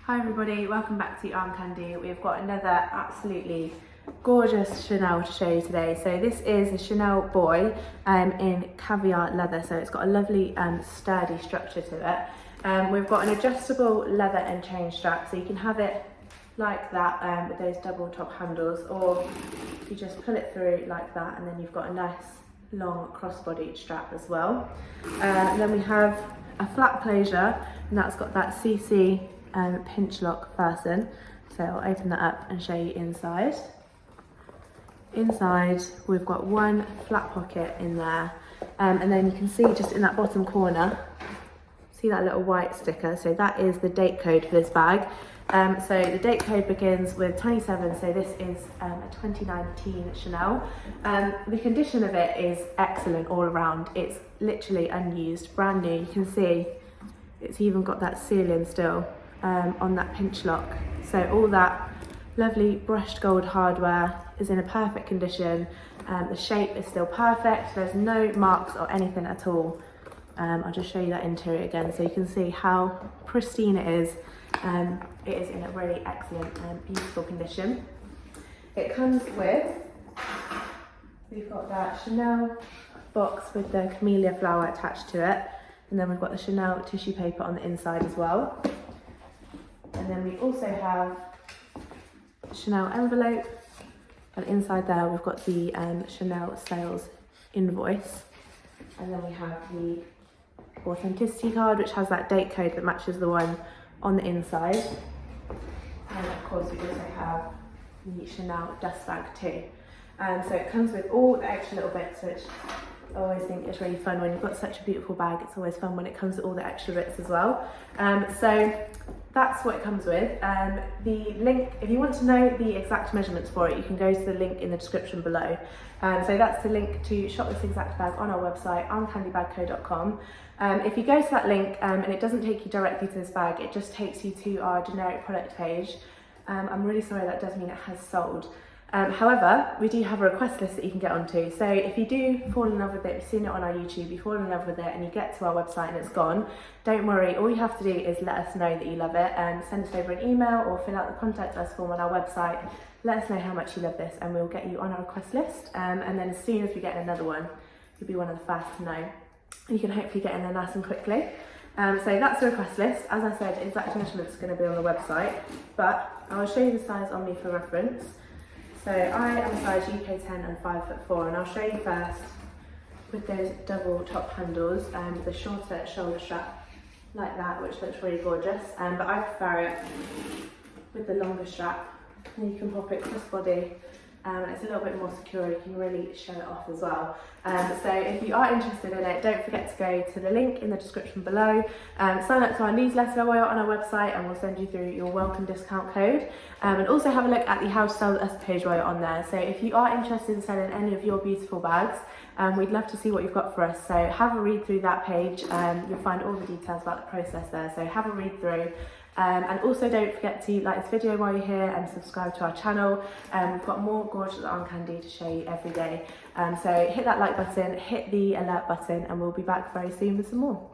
Hi everybody, welcome back to Armcandy. We've got another absolutely gorgeous Chanel to show you today. So this is a Chanel boy in caviar leather, so it's got a lovely sturdy structure to it. We've got an adjustable leather and chain strap, so you can have it like that with those double top handles, or you just pull it through like that and then you've got a nice long crossbody strap as well. And then we have a flat closure, and that's got that CC pinch lock fasten. So I'll open that up and show you inside. Inside we've got one flat pocket in there, and then you can see just in that bottom corner, see that little white sticker, so that is the date code for this bag. So the date code begins with 27, so this is a 2019 Chanel. The condition of it is excellent all around. It's literally unused, brand new. You can see it's even got that sealing still on that pinch lock. So all that lovely brushed gold hardware is in a perfect condition. The shape is still perfect. There's no marks or anything at all. I'll just show you that interior again so you can see how pristine it is. It is in a really excellent and beautiful condition. It comes with, we've got that Chanel box with the camellia flower attached to it, and then we've got the Chanel tissue paper on the inside as well. And then we also have the Chanel envelope, and inside there we've got the Chanel sales invoice, and then we have the authenticity card which has that date code that matches the one on the inside. And of course we also have the Chanel dust bag too. So it comes with all the extra little bits, which I always think is really fun when you've got such a beautiful bag. It's always fun when it comes with all the extra bits as well. So that's what it comes with. The link, if you want to know the exact measurements for it, you can go to the link in the description below. So that's the link to shop this exact bag on our website, armcandybagco.com. If you go to that link and it doesn't take you directly to this bag, it just takes you to our generic product page. I'm really sorry, that does mean it has sold. However, we do have a request list that you can get onto. So if you do fall in love with it, you've seen it on our YouTube, you fall in love with it and you get to our website and it's gone, don't worry. All you have to do is let us know that you love it and send us over an email or fill out the contact us form on our website. Let us know how much you love this and we'll get you on our request list. And then as soon as we get another one, you'll be one of the first to know. You can hopefully get in there nice and quickly. So that's the request list. As I said, exact measurements are going to be on the website, but I'll show you the size on me for reference. So I am a size UK 10 and 5'4", and I'll show you first with those double top handles and the shorter shoulder strap like that, which looks really gorgeous. But I prefer it with the longer strap, and you can pop it crossbody. It's a little bit more secure, you can really show it off as well. So if you are interested in it, don't forget to go to the link in the description below. Sign up to our newsletter while you're on our website and we'll send you through your welcome discount code. And also have a look at the How to Sell With Us page while you're on there. So if you are interested in selling any of your beautiful bags, we'd love to see what you've got for us. So have a read through that page, you'll find all the details about the process there. So have a read through. And also don't forget to like this video while you're here and subscribe to our channel. We've got more gorgeous Armcandy to show you every day. So hit that like button, hit the alert button, and we'll be back very soon with some more.